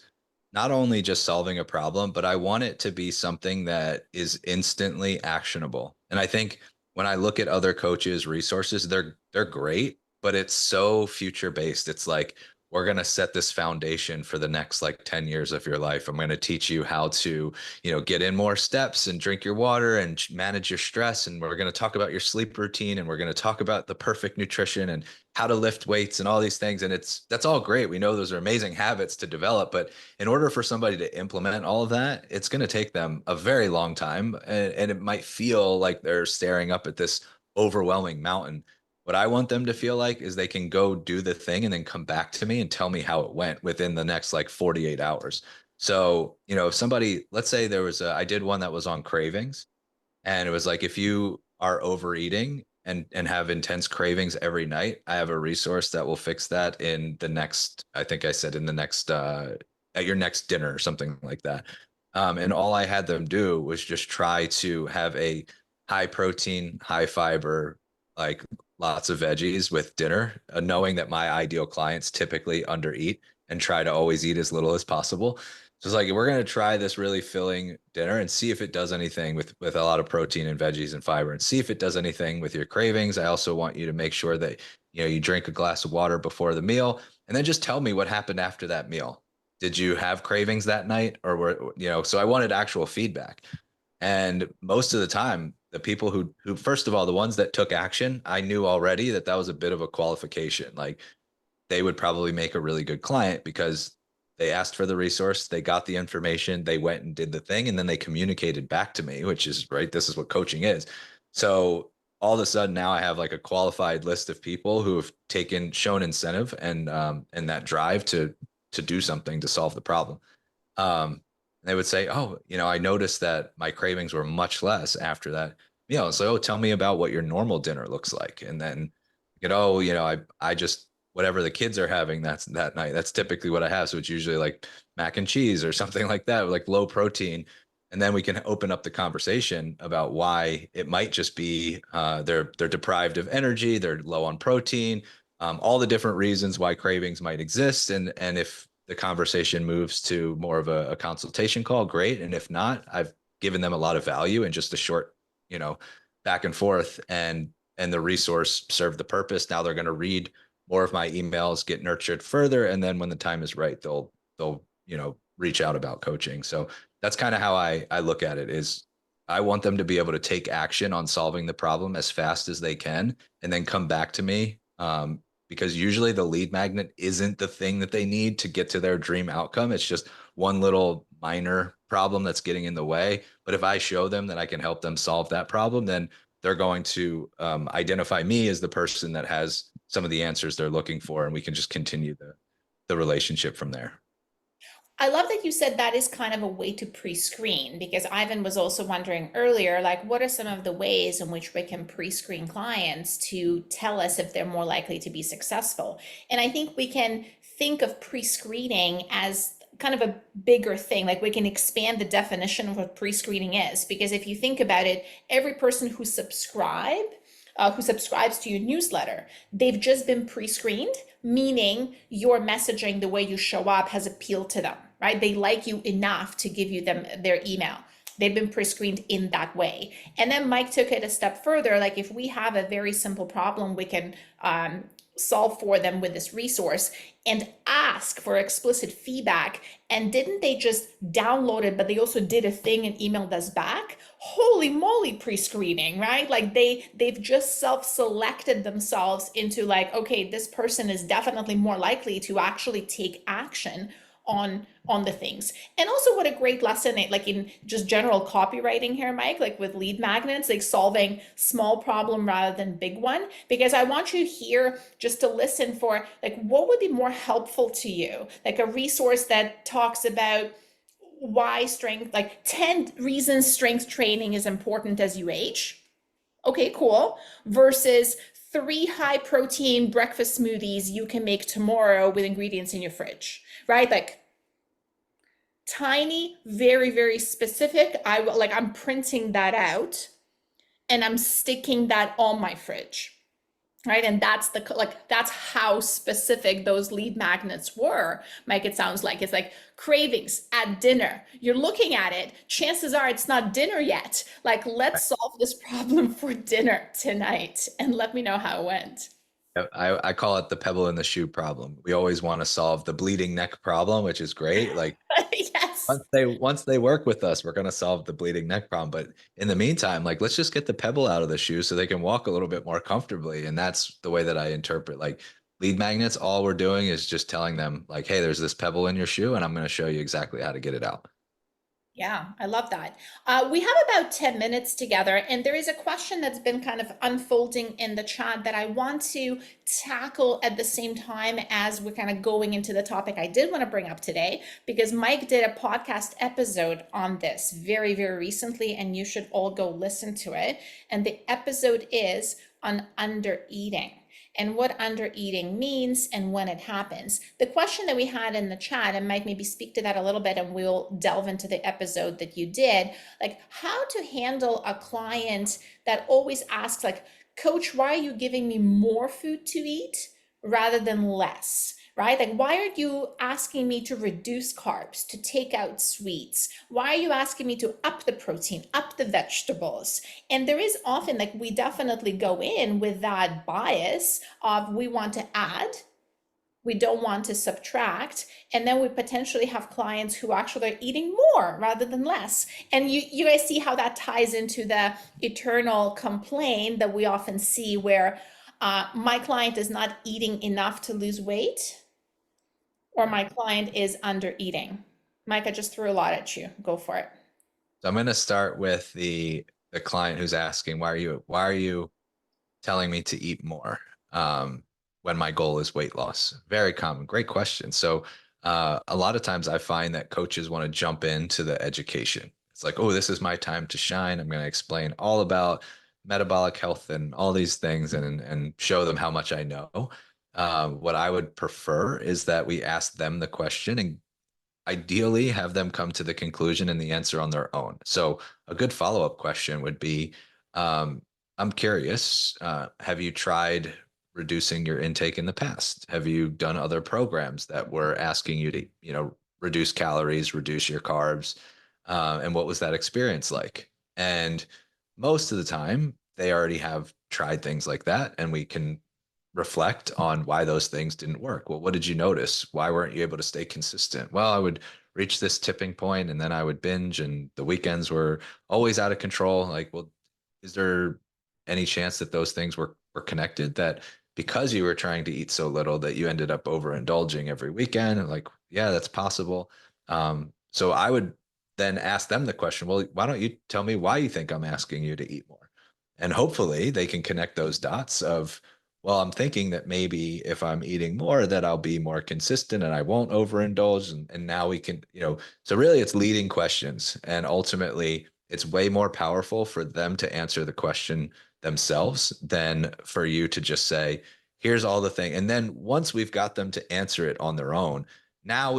not only just solving a problem, but I want it to be something that is instantly actionable. And I think when I look at other coaches' resources, they're great, but it's so future based. It's like, we're going to set this foundation for the next like 10 years of your life. I'm going to teach you how to, you know, get in more steps and drink your water and manage your stress. And we're going to talk about your sleep routine, and we're going to talk about the perfect nutrition and how to lift weights and all these things. And that's all great. We know those are amazing habits to develop, but in order for somebody to implement all of that, it's going to take them a very long time. And it might feel like they're staring up at this overwhelming mountain. What I want them to feel like is they can go do the thing and then come back to me and tell me how it went within the next like 48 hours. So, you know, if somebody, let's say I did one that was on cravings, and it was like, if you are overeating and have intense cravings every night, I have a resource that will fix that in the next, I think I said in the next, at your next dinner or something like that. And all I had them do was just try to have a high protein, high fiber, like lots of veggies with dinner, knowing that my ideal clients typically undereat and try to always eat as little as possible. So it's like, we're going to try this really filling dinner and see if it does anything with a lot of protein and veggies and fiber, and see if it does anything with your cravings. I also want you to make sure that, you know, you drink a glass of water before the meal, and then just tell me what happened after that meal. Did you have cravings that night, or were, you know, so I wanted actual feedback. And most of the time, the people who first of all, the ones that took action, I knew already that that was a bit of a qualification. Like, they would probably make a really good client because they asked for the resource, they got the information, they went and did the thing, and then they communicated back to me, which is right. This is what coaching is. So all of a sudden now I have like a qualified list of people who have shown incentive and that drive to do something to solve the problem. They would say, oh, you know, I noticed that my cravings were much less after that meal. So, oh, tell me about what your normal dinner looks like. And then, oh, you know, I just, whatever the kids are having that night, that's typically what I have. So it's usually like mac and cheese or something like that, like low protein. And then we can open up the conversation about why it might just be they're deprived of energy, they're low on protein, all the different reasons why cravings might exist. And if the conversation moves to more of a consultation call, great. And if not, I've given them a lot of value in just a short, you know, back and forth, and the resource served the purpose. Now they're going to read more of my emails, get nurtured further, and then when the time is right, they'll you know, reach out about coaching. So that's kind of how I look at it. Is I want them to be able to take action on solving the problem as fast as they can, and then come back to me. Because usually the lead magnet isn't the thing that they need to get to their dream outcome. It's just one little minor problem that's getting in the way. But if I show them that I can help them solve that problem, then they're going to identify me as the person that has some of the answers they're looking for, and we can just continue the relationship from there. I love that you said that is kind of a way to pre-screen, because Ivan was also wondering earlier, like, what are some of the ways in which we can pre-screen clients to tell us if they're more likely to be successful? And I think we can think of pre-screening as kind of a bigger thing. Like, we can expand the definition of what pre-screening is, because if you think about it, every person who subscribes to your newsletter, they've just been pre-screened, meaning your messaging, the way you show up, has appealed to them, right? They like you enough to give you their email. They've been pre-screened in that way. And then Mike took it a step further. Like, if we have a very simple problem, we can solve for them with this resource and ask for explicit feedback. And didn't they just download it, but they also did a thing and emailed us back? Holy moly, pre-screening, right? Like, they've just self-selected themselves into, like, okay, this person is definitely more likely to actually take action on the things. And also, what a great lesson, like in just general copywriting here, Mike, like with lead magnets, like solving small problem rather than big one. Because I want you here just to listen for, like, what would be more helpful to you? Like a resource that talks about why strength, like 10 reasons strength training is important as you age. Okay, cool. Versus 3 high protein breakfast smoothies you can make tomorrow with ingredients in your fridge, right? Like, tiny, very, very specific. I'm printing that out and I'm sticking that on my fridge. Right. And that's that's how specific those lead magnets were. Mike, it sounds like it's like cravings at dinner. You're looking at it. Chances are it's not dinner yet. Like, let's solve this problem for dinner tonight, and let me know how it went. I call it the pebble in the shoe problem. We always want to solve the bleeding neck problem, which is great. Like, Yes. once they work with us, we're going to solve the bleeding neck problem. But in the meantime, like, let's just get the pebble out of the shoe so they can walk a little bit more comfortably. And that's the way that I interpret, like, lead magnets. All we're doing is just telling them, like, hey, there's this pebble in your shoe, and I'm going to show you exactly how to get it out. Yeah, I love that. We have about 10 minutes together, and there is a question that's been kind of unfolding in the chat that I want to tackle at the same time as we're kind of going into the topic I did want to bring up today, because Mike did a podcast episode on this very, very recently, and you should all go listen to it. And the episode is on undereating and what undereating means and when it happens. The question that we had in the chat, and Mike, maybe speak to that a little bit, and we'll delve into the episode that you did, like how to handle a client that always asks, like, Coach, why are you giving me more food to eat rather than less? Right? Like, why aren't you asking me to reduce carbs, to take out sweets? Why are you asking me to up the protein, up the vegetables? And there is often, like, we definitely go in with that bias of we want to add, we don't want to subtract, and then we potentially have clients who actually are eating more rather than less. And you guys see how that ties into the eternal complaint that we often see where my client is not eating enough to lose weight, or my client is under eating. Mike, I just threw a lot at you. Go for it. So I'm going to start with the client who's asking, why are you telling me to eat more when my goal is weight loss? Very common. Great question. So a lot of times I find that coaches want to jump into the education. It's like, oh, this is my time to shine. I'm going to explain all about metabolic health and all these things and show them how much I know. What I would prefer is that we ask them the question and ideally have them come to the conclusion and the answer on their own. So a good follow-up question would be, I'm curious, have you tried reducing your intake in the past? Have you done other programs that were asking you to, reduce calories, reduce your carbs? And what was that experience like? And most of the time, they already have tried things like that, and we can reflect on why those things didn't work. Well, what did you notice? Why weren't you able to stay consistent? Well, I would reach this tipping point and then I would binge, and the weekends were always out of control. Like, well, is there any chance that those things were connected, that because you were trying to eat so little that you ended up overindulging every weekend? And like, yeah, that's possible. So I would then ask them the question, well, why don't you tell me why you think I'm asking you to eat more? And hopefully they can connect those dots of, well, I'm thinking that maybe if I'm eating more, that I'll be more consistent and I won't overindulge. And now we can, so really it's leading questions. And ultimately, it's way more powerful for them to answer the question themselves than for you to just say, here's all the thing. And then once we've got them to answer it on their own, now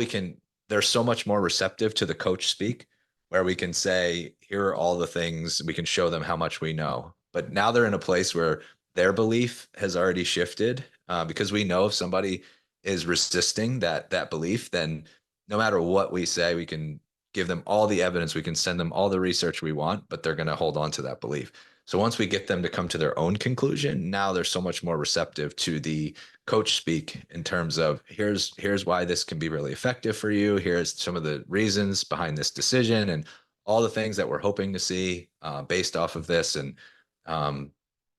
they're so much more receptive to the coach speak, where we can say, here are all the things, we can show them how much we know. But now they're in a place where their belief has already shifted, because we know if somebody is resisting that belief, then no matter what we say, we can give them all the evidence, we can send them all the research we want, but they're going to hold on to that belief. So once we get them to come to their own conclusion, now they're so much more receptive to the coach speak in terms of here's why this can be really effective for you. Here's some of the reasons behind this decision and all the things that we're hoping to see based off of this. And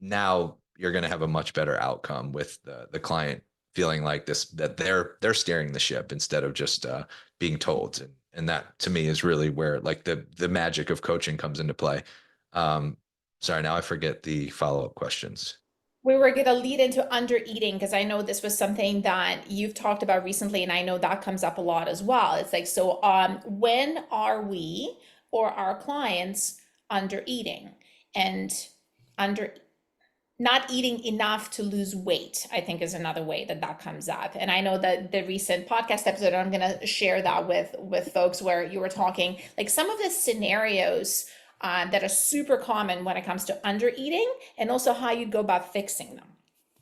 now you're going to have a much better outcome with the client feeling like this, that they're steering the ship instead of just being told. And that to me is really where like the magic of coaching comes into play. Sorry, now I forget the follow-up questions. We were going to lead into undereating because I know this was something that you've talked about recently, and I know that comes up a lot as well. It's like, so when are we or our clients undereating and under not eating enough to lose weight, I think is another way that comes up. And I know that the recent podcast episode, I'm going to share that with folks, where you were talking like some of the scenarios that are super common when it comes to undereating, and also how you go about fixing them.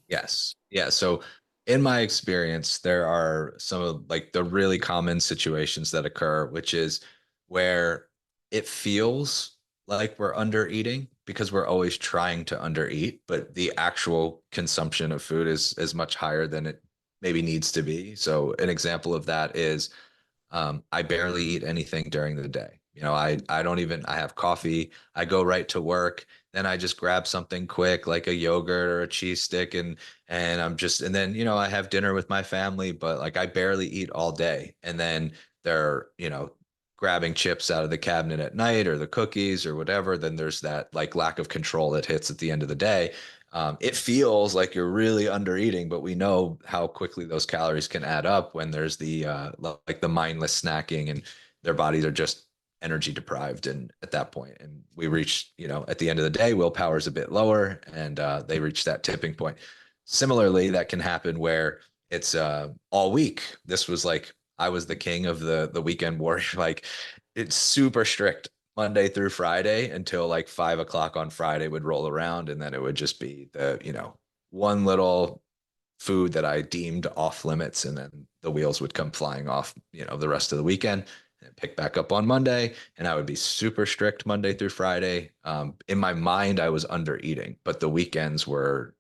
Yes. Yeah. So in my experience, there are some of like the really common situations that occur, which is where it feels like we're under eating because we're always trying to undereat, but the actual consumption of food is much higher than it maybe needs to be. So an example of that is I barely eat anything during the day. I don't even, I have coffee, I go right to work, then I just grab something quick like a yogurt or a cheese stick and and then, I have dinner with my family, but like I barely eat all day. And then they're, grabbing chips out of the cabinet at night or the cookies or whatever, then there's that like lack of control that hits at the end of the day. It feels like you're really under eating, but we know how quickly those calories can add up when there's like the mindless snacking and their bodies are just energy deprived. And at that point, and we reach, at the end of the day, willpower is a bit lower and they reach that tipping point. Similarly, that can happen where it's all week. This was like, I was the king of the weekend warrior. Like it's super strict Monday through Friday until like 5 o'clock on Friday would roll around. And then it would just be one little food that I deemed off limits. And then the wheels would come flying off, the rest of the weekend and pick back up on Monday. And I would be super strict Monday through Friday. In my mind, I was under eating, but the weekends were,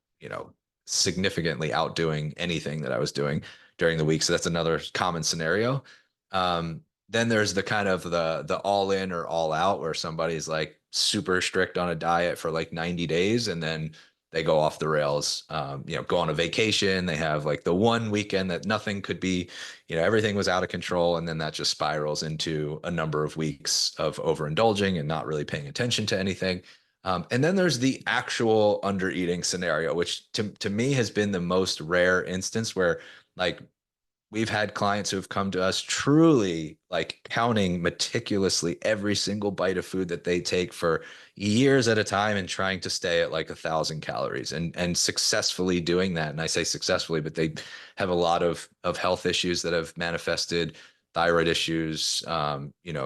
significantly outdoing anything that I was doing during the week. So that's another common scenario. Then there's the kind of the all in or all out where somebody's like super strict on a diet for like 90 days and then they go off the rails, go on a vacation. They have like the one weekend that nothing could be, everything was out of control. And then that just spirals into a number of weeks of overindulging and not really paying attention to anything. And then there's the actual under eating scenario, which to me has been the most rare instance where like we've had clients who have come to us truly like counting meticulously every single bite of food that they take for years at a time and trying to stay at like 1,000 calories and successfully doing that. And I say successfully, but they have a lot of health issues that have manifested, thyroid issues,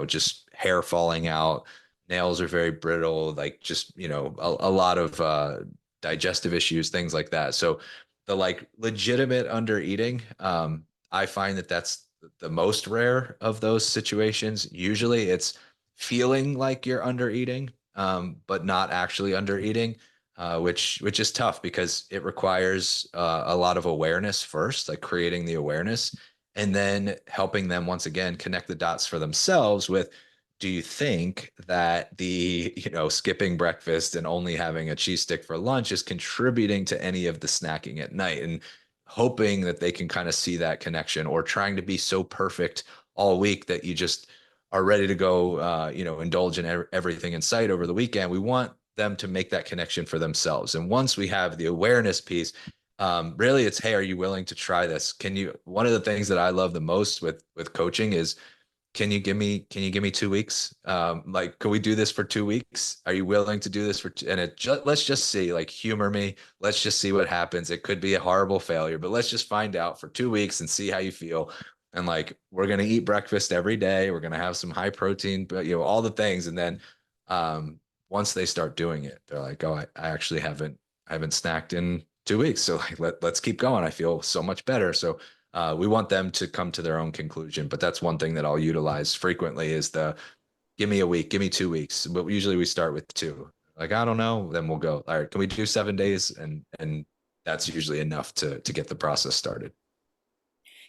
just hair falling out, nails are very brittle, like just, a lot of digestive issues, things like that. So the like legitimate under eating, I find that that's the most rare of those situations. Usually it's feeling like you're under eating, but not actually under eating, which is tough because it requires a lot of awareness first, like creating the awareness and then helping them once again connect the dots for themselves with, do you think that the, skipping breakfast and only having a cheese stick for lunch is contributing to any of the snacking at night? And hoping that they can kind of see that connection, or trying to be so perfect all week that you just are ready to go, indulge in everything in sight over the weekend. We want them to make that connection for themselves. And once we have the awareness piece, Really it's, hey, are you willing to try this? One of the things that I love the most with coaching is, can you give me 2 weeks? Like, can we do this for 2 weeks? Are you willing to do this for and let's just see, like, humor me. Let's just see what happens. It could be a horrible failure, but let's just find out for 2 weeks and see how you feel. And like, we're going to eat breakfast every day. We're going to have some high protein, but all the things. And then, once they start doing it, they're like, oh, I actually I haven't snacked in 2 weeks. So like, let's keep going. I feel so much better. So we want them to come to their own conclusion, but that's one thing that I'll utilize frequently is give me a week, give me 2 weeks. But usually we start with 2. Like, I don't know, then we'll go, all right, can we do 7 days? And that's usually enough to get the process started.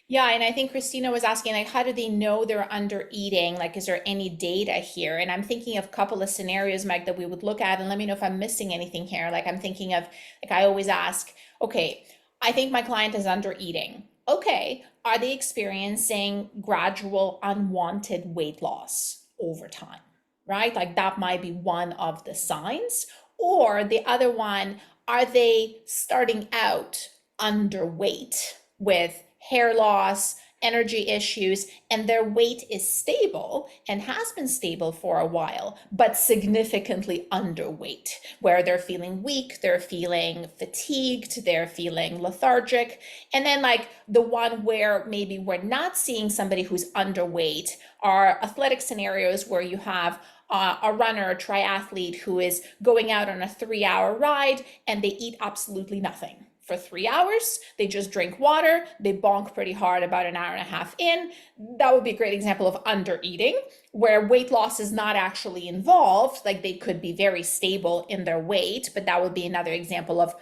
Yeah, and I think Christina was asking, like, how do they know they're under eating? Like, is there any data here? And I'm thinking of a couple of scenarios, Mike, that we would look at, and let me know if I'm missing anything here. Like, I'm thinking of, like, I always ask, okay, I think my client is under eating. Okay, are they experiencing gradual unwanted weight loss over time? Right? Like, that might be one of the signs. Or the other one, are they starting out underweight with hair loss, energy issues, and their weight is stable and has been stable for a while, but significantly underweight, where they're feeling weak, they're feeling fatigued, they're feeling lethargic. And then, like, the one where maybe we're not seeing somebody who's underweight are athletic scenarios where you have a runner, a triathlete who is going out on a 3-hour ride and they eat absolutely nothing for 3 hours. They just drink water. They bonk pretty hard about an hour and a half in. That would be a great example of under eating, where weight loss is not actually involved. Like, they could be very stable in their weight, but that would be another example of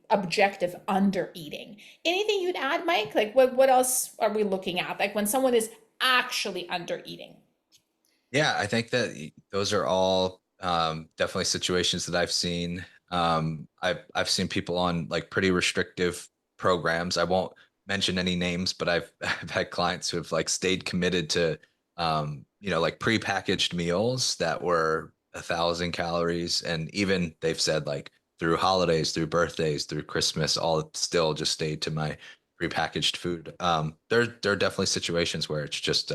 objective under eating. Anything you'd add, Mike? Like, what else are we looking at? Like, when someone is actually under eating. Yeah, I think that those are all definitely situations that I've seen. I've seen people on like pretty restrictive programs. I won't mention any names, but I've had clients who have like stayed committed to like prepackaged meals that were 1,000 calories, and even they've said like through holidays, through birthdays, through Christmas, all still just stayed to my prepackaged food. There are definitely situations where it's just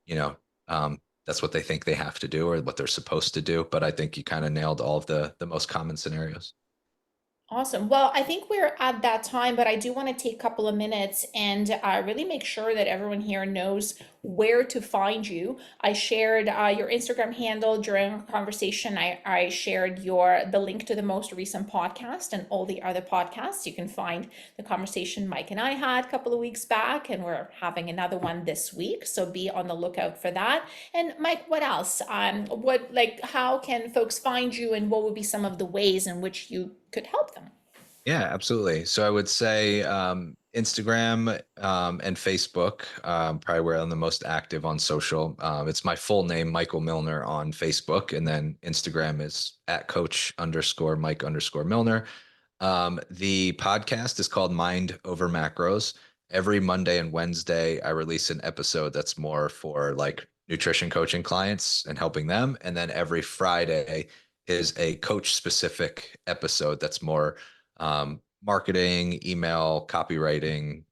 you know um, that's what they think they have to do or what they're supposed to do. But I think you kind of nailed all of the most common scenarios. Awesome. Well, I think we're at that time, but I do want to take a couple of minutes and really make sure that everyone here knows where to find you. I shared your Instagram handle during our conversation. I shared the link to the most recent podcast and all the other podcasts. You can find the conversation Mike and I had a couple of weeks back, and we're having another one this week. So be on the lookout for that. And Mike, what else? How can folks find you, and what would be some of the ways in which you could help them? Yeah, absolutely. So I would say Instagram and Facebook, probably where I'm the most active on social. It's my full name, Michael Millner, on Facebook, and then Instagram is at Coach_Mike_Millner. The podcast is called Mind Over Macros. Every Monday and Wednesday, I release an episode that's more for like nutrition coaching clients and helping them. And then every Friday is a coach specific episode that's more marketing, email, copywriting,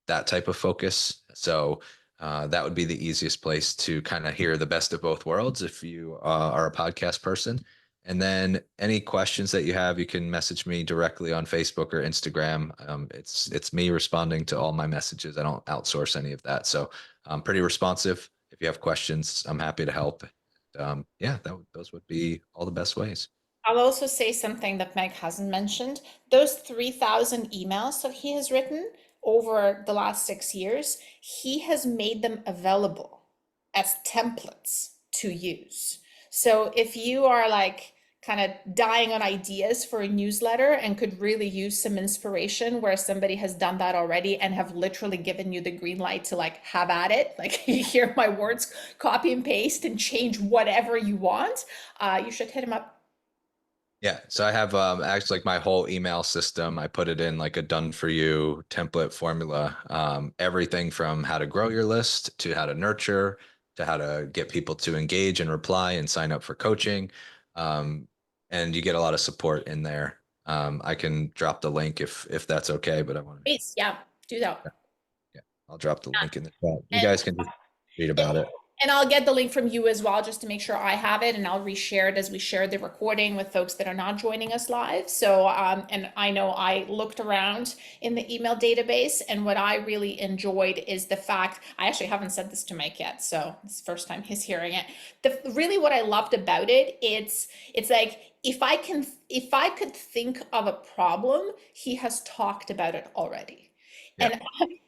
that type of focus. So that would be the easiest place to kind of hear the best of both worlds if you are a podcast person. And then any questions that you have, you can message me directly on Facebook or Instagram. It's me responding to all my messages. I don't outsource any of that. So I'm pretty responsive. If you have questions, I'm happy to help. Yeah, those would be all the best ways. I'll also say something that Meg hasn't mentioned. Those 3,000 emails that he has written over the last 6 years, he has made them available as templates to use. So if you are like kind of dying on ideas for a newsletter and could really use some inspiration where somebody has done that already and have literally given you the green light to like have at it, like you hear my words, copy and paste and change whatever you want, you should hit him up. Yeah, so I have actually like my whole email system. I put it in like a done for you template formula. Everything from how to grow your list to how to nurture to how to get people to engage and reply and sign up for coaching. And you get a lot of support in there. I can drop the link if that's okay, but I want to, Please, yeah, do that. yeah, I'll drop the link in the chat. You And- guys can just read about it. And I'll get the link from you as well, just to make sure I have it, and I'll reshare it as we share the recording with folks that are not joining us live. So, and I know I looked around in the email database, and what I really enjoyed is the fact, I actually haven't said this to Mike yet, so it's the first time he's hearing it. Really what I loved about it, it's like, if I could think of a problem, he has talked about it already. Yeah.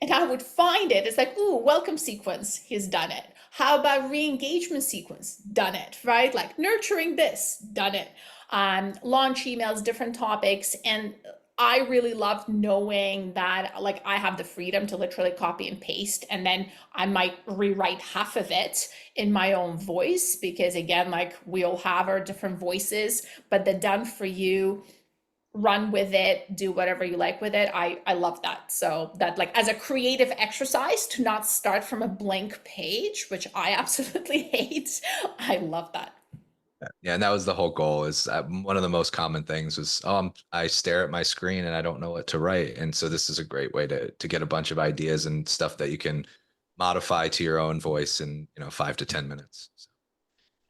And I would find it. It's like, ooh, welcome sequence. He's done it. How about re-engagement sequence? Done it, right? Like nurturing this, done it. Launch emails, different topics. And I really loved knowing that, like, I have the freedom to literally copy and paste, and then I might rewrite half of it in my own voice, because again, like, we all have our different voices, but the done for you, run with it, do whatever you like with it. I love that. So that, like, as a creative exercise, to not start from a blank page, which I absolutely hate. I love that. Yeah, and that was the whole goal. Is one of the most common things was, I stare at my screen and I don't know what to write, and so this is a great way to get a bunch of ideas and stuff that you can modify to your own voice in 5 to 10 minutes. So.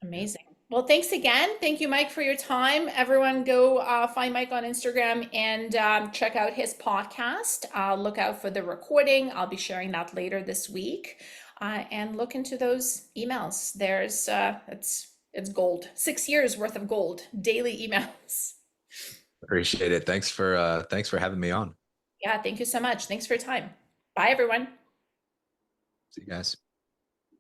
Amazing. Well, thanks again. Thank you, Mike, for your time. Everyone go find Mike on Instagram and check out his podcast. Look out for the recording. I'll be sharing that later this week. And look into those emails. There's it's gold. 6 years worth of gold. Daily emails. Appreciate it. Thanks for having me on. Yeah, thank you so much. Thanks for your time. Bye, everyone. See you guys.